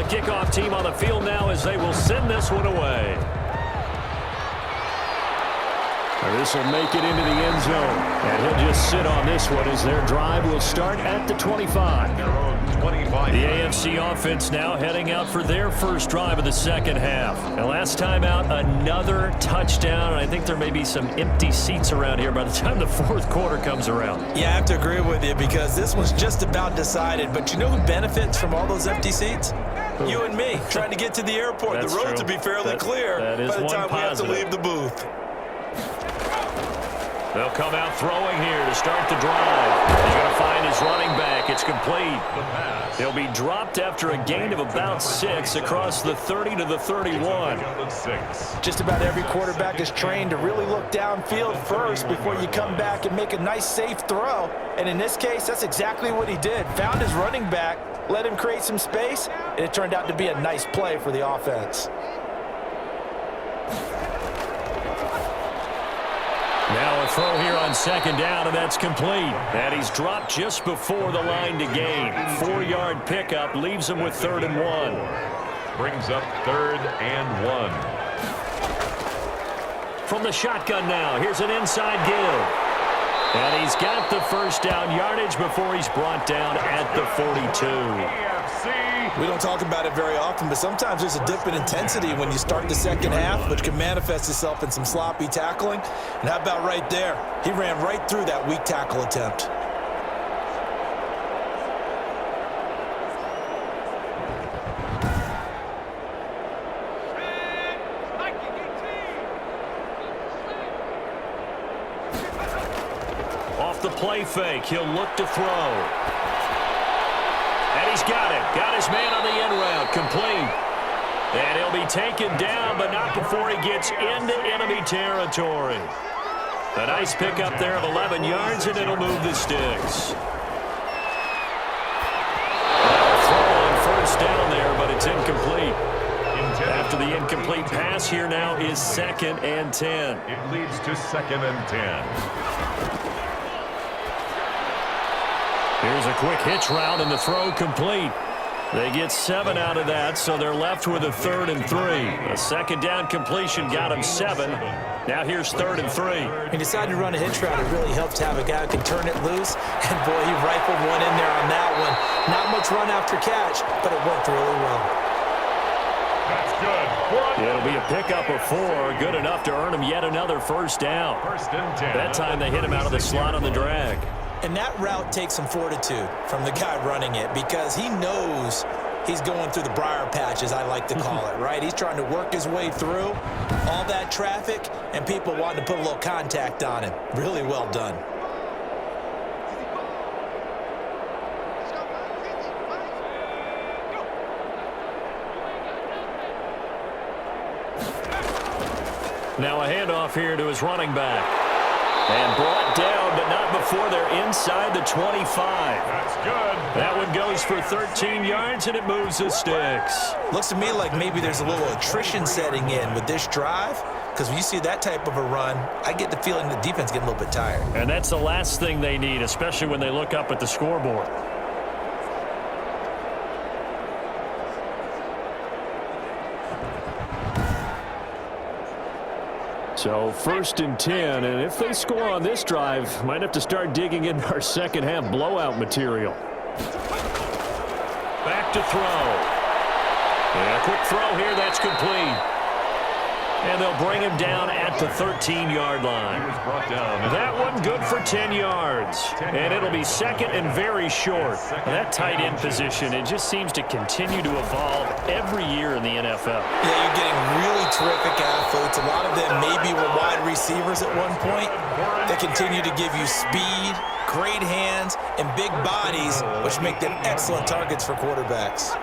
Kickoff team on the field now as they will send this one away. This will make it into the end zone. And he'll just sit on this one as their drive will start at the 25. Their own 25. The AFC offense now heading out for their first drive of the second half. And last time out, another touchdown. And I think there may be some empty seats around here by the time the 4th quarter comes around. Yeah, I have to agree with you because this one's just about decided. But you know who benefits from all those empty seats? You and me, trying to get to the airport. That's the roads true. will be fairly clear that is by the one time positive. we have to leave the booth. They'll come out throwing here to start the drive. He's going to find his running back. It's complete. He'll be dropped after a gain of about 6 across the 30 to the 31. Just about every quarterback is trained to really look downfield first before you come back and make a nice, safe throw. And in this case, that's exactly what he did. Found his running back, let him create some space, and it turned out to be a nice play for the offense. Now a throw here on 2nd down, and that's complete. And he's dropped just before the line to gain. 4-yard pickup leaves him with 3rd and 1. Brings up 3rd and 1. From the shotgun now, here's an inside give. And he's got the first down yardage before he's brought down at the 42. We don't talk about it very often, but sometimes there's a dip in intensity when you start the second half, which can manifest itself in some sloppy tackling. And how about right there? He ran right through that weak tackle attempt. Off the play fake, he'll look to throw. And he's got it. Got his man on the end route. Complete. And he'll be taken down, but not before he gets into enemy territory. A nice pickup there of 11 yards, and it'll move the sticks. Throw on 1st down there, but it's incomplete. After the incomplete pass, here now is 2nd and 10. It leads to 2nd and 10. Here's a quick hitch route, and the throw complete. They get 7 out of that, so they're left with a 3rd and 3. A second down completion got him 7. Now here's 3rd and 3. He decided to run a hitch route. It really helps to have a guy who can turn it loose. And, boy, he rifled one in there on that one. Not much run after catch, but it worked really well. That's good. It'll be a pickup of 4, good enough to earn him yet another first down. 1st and 10. That time they hit him out of the slot on the drag. And that route takes some fortitude from the guy running it because he knows he's going through the briar patch, as I like to call it, right? He's trying to work his way through all that traffic and people wanting to put a little contact on him. Really well done. Now a handoff here to his running back. And brought down, but not before they're inside the 25. That's good. That one goes for 13 yards, and it moves the sticks. Looks to me like maybe there's a little attrition setting in with this drive, because when you see that type of a run, I get the feeling the defense getting a little bit tired. And that's the last thing they need, especially when they look up at the scoreboard. So 1st and 10, and if they score on this drive, might have to start digging into our second half blowout material. Back to throw. And a quick throw here, that's complete. And they'll bring him down at the 13-yard line. He was brought down. That one good for 10 yards. And it'll be second and very short. That tight end position, it just seems to continue to evolve every year in the NFL. Yeah, you're getting really terrific athletes. A lot of them maybe were wide receivers at one point. They continue to give you speed, great hands, and big bodies, which make them excellent targets for quarterbacks.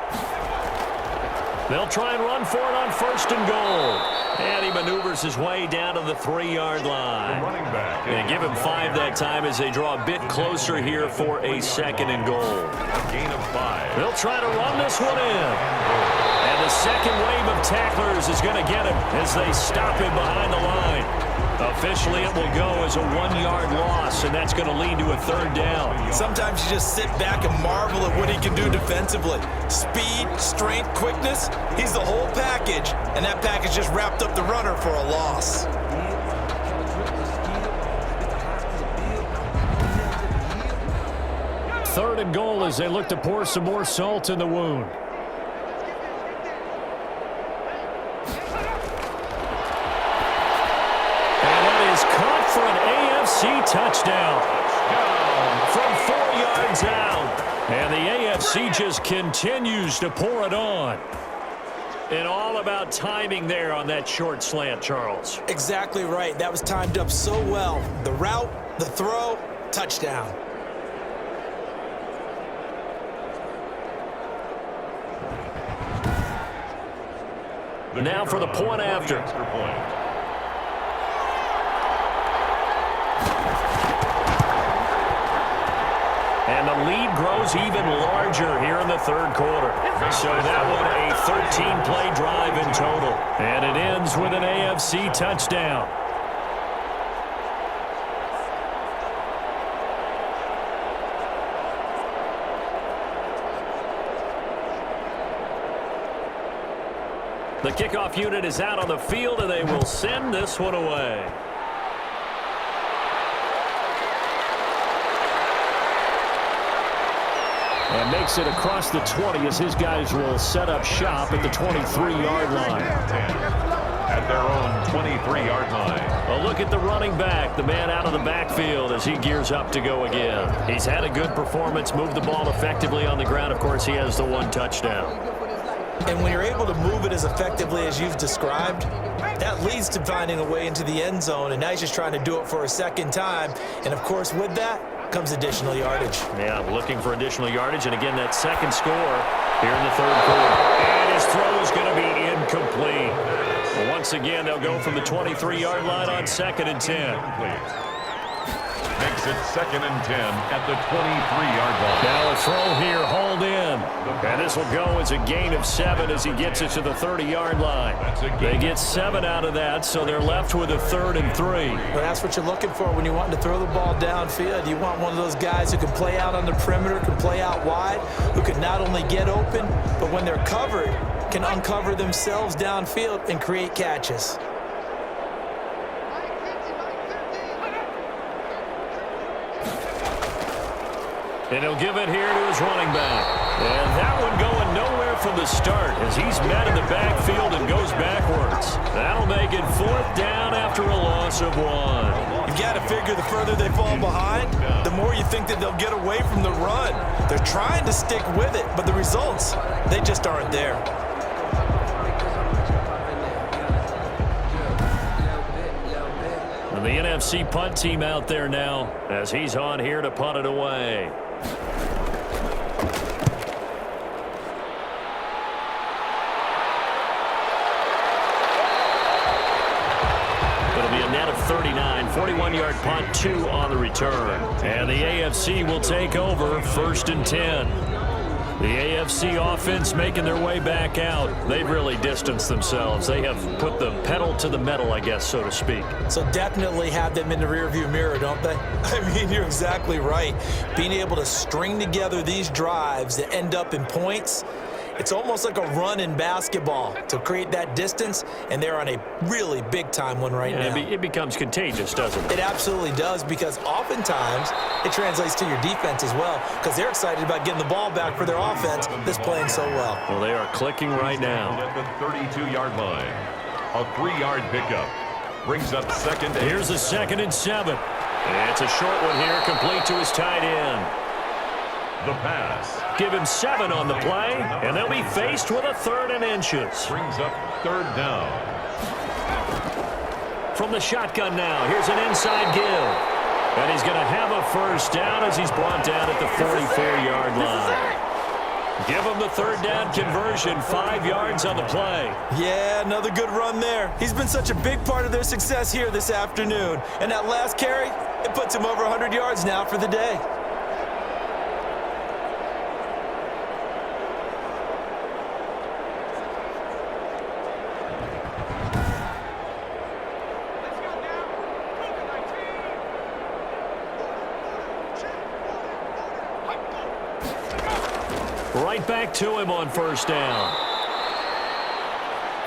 They'll try and run for it on 1st and goal. And he maneuvers his way down to the 3-yard line. Running back. They give him 5 that time as they draw a bit closer here for a 2nd and goal. A gain of 5. They'll try to run this one in. And the second wave of tacklers is going to get him as they stop him behind the line. Officially, it will go as a 1-yard loss, and that's going to lead to a 3rd down. Sometimes you just sit back and marvel at what he can do defensively. Speed, strength, quickness, he's the whole package, and that package just wrapped up the runner for a loss. Third and goal as they look to pour some more salt in the wound. For an AFC touchdown from 4 yards out. And the AFC just continues to pour it on. And all about timing there on that short slant, Charles. Exactly right. That was timed up so well. The route, the throw, touchdown. Now for the point after. Extra point. And the lead grows even larger here in the 3rd quarter. So that one a 13-play drive in total. And it ends with an AFC touchdown. The kickoff unit is out on the field, and they will send this one away. And makes it across the 20 as his guys will set up shop at the 23-yard line. At their own 23-yard line. A look at the running back, the man out of the backfield as he gears up to go again. He's had a good performance, moved the ball effectively on the ground. Of course, he has the 1 touchdown. And when you're able to move it as effectively as you've described, that leads to finding a way into the end zone. And now he's just trying to do it for a second time. And, of course, with that comes additional yardage. Yeah, looking for additional yardage. And, again, that second score here in the 3rd quarter. And his throw is going to be incomplete. Well, once again, they'll go from the 23-yard line on 2nd and 10. Makes makes it 2nd and 10 at the 23-yard line. Now a throw here, hauled in. And this will go as a gain of 7 as he gets it to the 30-yard line. They get 7 out of that, so they're left with a 3rd and 3. Well, that's what you're looking for when you want to throw the ball downfield. You want one of those guys who can play out on the perimeter, can play out wide, who can not only get open, but when they're covered, can uncover themselves downfield and create catches. And he'll give it here to his running back. And that one going nowhere from the start as he's met in the backfield and goes backwards. That'll make it 4th down after a loss of 1. You've got to figure the further they fall behind, the more you think that they'll get away from the run. They're trying to stick with it, but the results, they just aren't there. And the NFC punt team out there now as he's on here to punt it away. It'll be a net of 39, 41-yard punt, 2 on the return. And the AFC will take over 1st and 10. The AFC offense making their way back out. They've really distanced themselves. They have put the pedal to the metal, I guess, so to speak. So definitely have them in the rearview mirror, don't they? I mean, you're exactly right. Being able to string together these drives that end up in points, it's almost like a run in basketball to create that distance, and they're on a really big-time one right now. It becomes contagious, doesn't it? It absolutely does, because oftentimes it translates to your defense as well, because they're excited about getting the ball back for their offense that's playing so well. Well, they are clicking right now. At the 32-yard line, a 3-yard pickup brings up 2nd and 8. Here's a 2nd and 7. And it's a short one here, complete to his tight end. The pass. Give him 7 on the play, and they'll be faced with a 3rd and inches. Brings up 3rd down. From the shotgun now, here's an inside give. And he's going to have a 1st down as he's brought down at the 44-yard line. Give him the 3rd down conversion, 5 yards on the play. Yeah, another good run there. He's been such a big part of their success here this afternoon. And that last carry, it puts him over 100 yards now for the day. Right back to him on 1st down.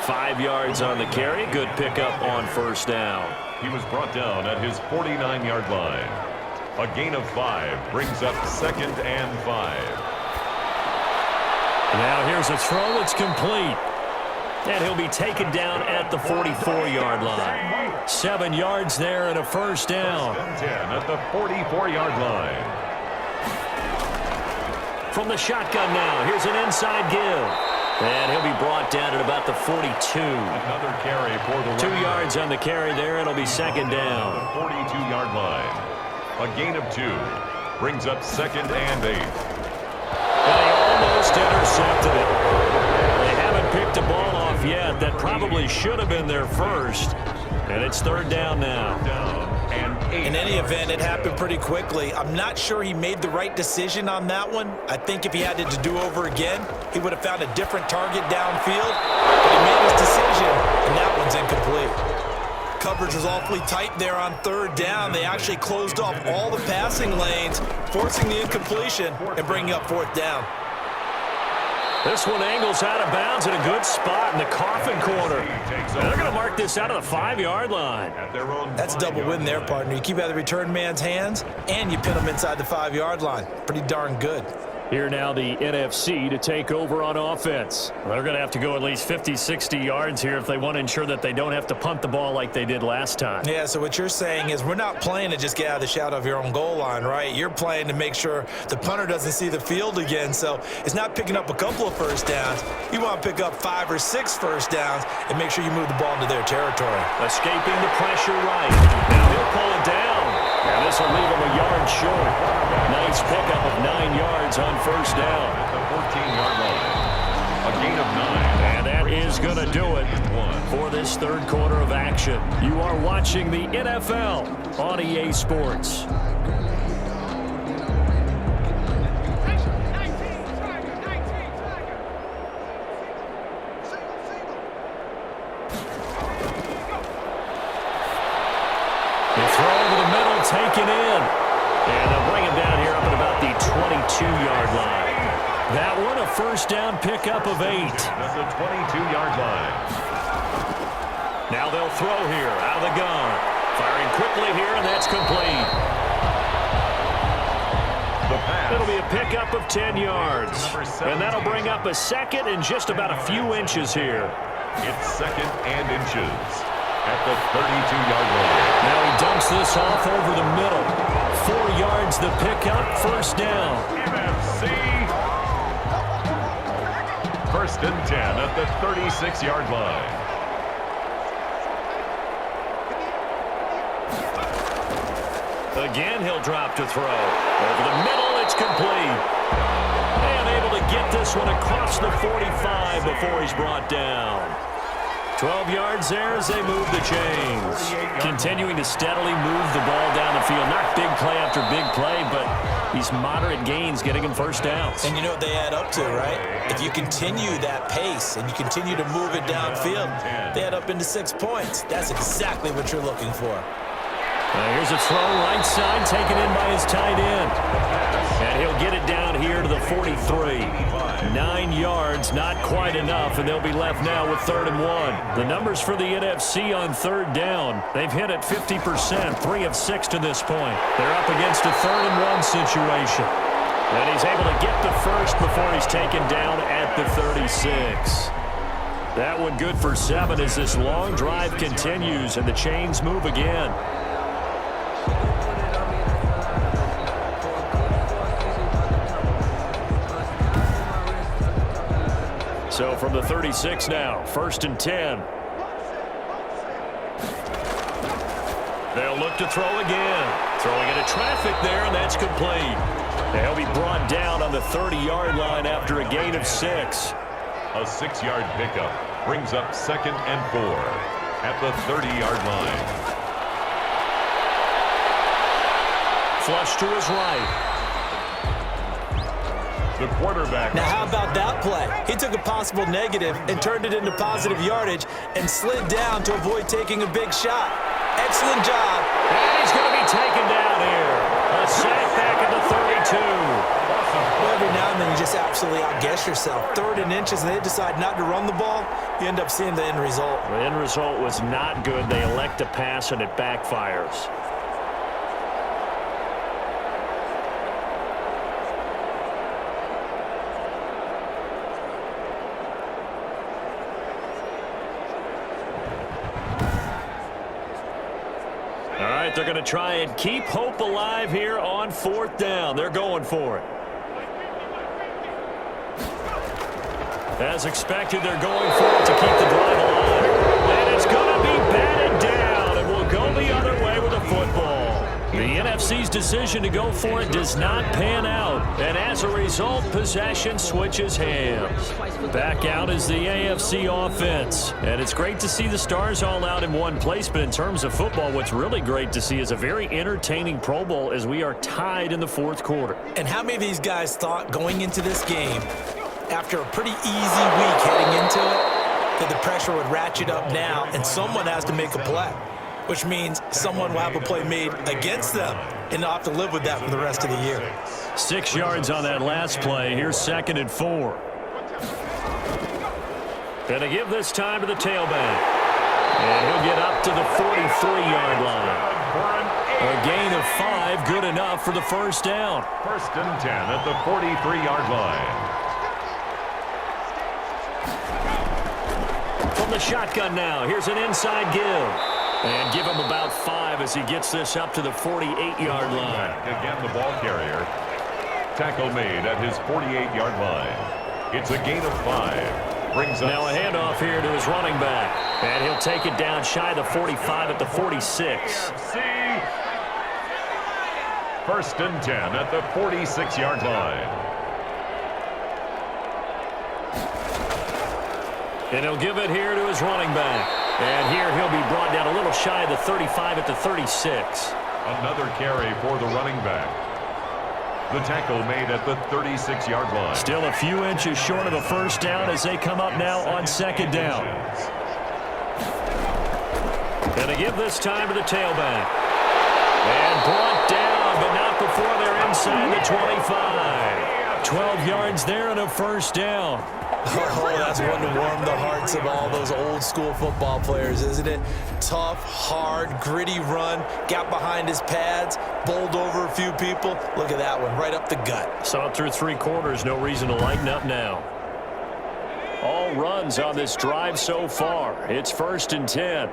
5 yards on the carry. Good pickup on 1st down. He was brought down at his 49-yard line. A gain of 5 brings up 2nd and 5. Now here's a throw that's complete. And he'll be taken down at the 44-yard line. 7 yards there and a 1st down. 10 at the 44-yard line. From the shotgun now, here's an inside give. And he'll be brought down at about the 42. Another carry for the 2 yards on the carry there, and it'll be 2nd down. The 42-yard line. A gain of 2 brings up 2nd and 8. And they almost intercepted it. They haven't picked a ball off yet. That probably should have been their first. And it's 3rd down now. Down and 8. In any event, it happened pretty quickly. I'm not sure he made the right decision on that one. I think if he had to do over again, he would have found a different target downfield. But he made his decision, and that one's incomplete. Coverage was awfully tight there on 3rd down. They actually closed off all the passing lanes, forcing the incompletion and bringing up 4th down. This one angles out of bounds in a good spot in the coffin corner. And they're going to mark this out of the 5-yard line. That's a double win there, partner. You keep out of the return man's hands, and you pin him inside the 5-yard line. Pretty darn good. Here now the NFC to take over on offense. They're going to have to go at least 50, 60 yards here if they want to ensure that they don't have to punt the ball like they did last time. Yeah, so what you're saying is we're not playing to just get out of the shadow of your own goal line, right? You're playing to make sure the punter doesn't see the field again. So it's not picking up a couple of 1st downs. You want to pick up 5 or 6 1st downs and make sure you move the ball into their territory. Escaping the pressure right. Now he'll pull it down. And this will leave him a yard short. Nice pickup of 9 yards on 1st down. At the 14-yard line. A gain of 9. And that is going to do it for this 3rd quarter of action. You are watching the NFL on EA Sports. taken in. And they'll bring him down here up at about the 22-yard line. That one, a first down pickup of 8. At the 22-yard line. Now they'll throw here out of the gun. Firing quickly here, and that's complete. The pass. It'll be a pickup of 10 yards. And that'll bring up a second and just about a few inches here. It's second and inches at the 32-yard line. Now he dumps this off over the middle. 4 yards the pickup, first down. MFC. First and 10 at the 36-yard line. Again, he'll drop to throw. Over the middle, it's complete. And able to get this one across the 45 before he's brought down. 12 yards there as they move the chains. Continuing to steadily move the ball down the field. Not big play after big play, but these moderate gains getting him first downs. And you know what they add up to, right? If you continue that pace and you continue to move it downfield, they add up into 6 points. That's exactly what you're looking for. Here's a throw right side, taken in by his tight end. And he'll get it down here to the 43. 9 yards, not quite enough, and they'll be left now with 3rd and 1. The numbers for the NFC on 3rd down, they've hit it 50%, 3 of 6 to this point. They're up against a 3rd and 1 situation. And he's able to get the first before he's taken down at the 36. That one good for 7 as this long drive continues and the chains move again. So from the 36 now, 1st and 10. They'll look to throw again. Throwing into traffic there, and that's complete. They'll be brought down on the 30-yard line after a gain of 6. A 6-yard pickup brings up 2nd and 4 at the 30-yard line. Flush to his right. The quarterback. Now, how about that play? He took a possible negative and turned it into positive yardage and slid down to avoid taking a big shot. Excellent job. And he's going to be taken down here. A sack back at the 32. Well, every now and then you just absolutely outguess yourself. 3rd and inches, and they decide not to run the ball. You end up seeing the end result. The end result was not good. They elect to pass, and it backfires. They're going to try and keep hope alive here on 4th down. They're going for it. As expected, they're going for it to keep the drive alive. And it's going to be batted down, and we'll go the other way with the football. The NFC's decision to go for it does not pan out, and as a result, possession switches hands. Back out is the AFC offense, and it's great to see the stars all out in one place, but in terms of football, what's really great to see is a very entertaining Pro Bowl as we are tied in the 4th quarter. And how many of these guys thought going into this game, after a pretty easy week heading into it, that the pressure would ratchet up now and someone has to make a play, which means someone will have a play made against them and they'll have to live with that for the rest of the year. 6 yards on that last play. Here's 2nd and 4. Gonna give this time to the tailback. And he'll get up to the 43-yard line. A gain of 5, good enough for the first down. 1st and 10 at the 43-yard line. From the shotgun now, here's an inside give. And give him about 5 as he gets this up to the 48-yard line. Again, the ball carrier. Tackle made at his 48-yard line. It's a gain of 5. Brings up now a handoff here to his running back. And he'll take it down shy of the 45 at the 46. 1st and 10 at the 46-yard line. And he'll give it here to his running back. And here he'll be brought down a little shy of the 35 at the 36. Another carry for the running back. The tackle made at the 36-yard line. Still a few inches short of a first down as they come up now on 2nd down. Going to give this time to the tailback. And inside the 25. 12 yards there and a first down. Oh, that's one to warm the hearts of all those old school football players, isn't it? Tough, hard, gritty run, got behind his pads, bowled over a few people. Look at that one, right up the gut. Saw it through 3 quarters, no reason to lighten up now. All runs on this drive so far. It's 1st and 10.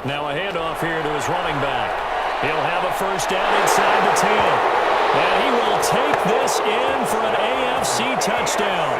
Now a handoff here to his running back. He'll have a first down inside the 10. And he will take this in for an AFC touchdown.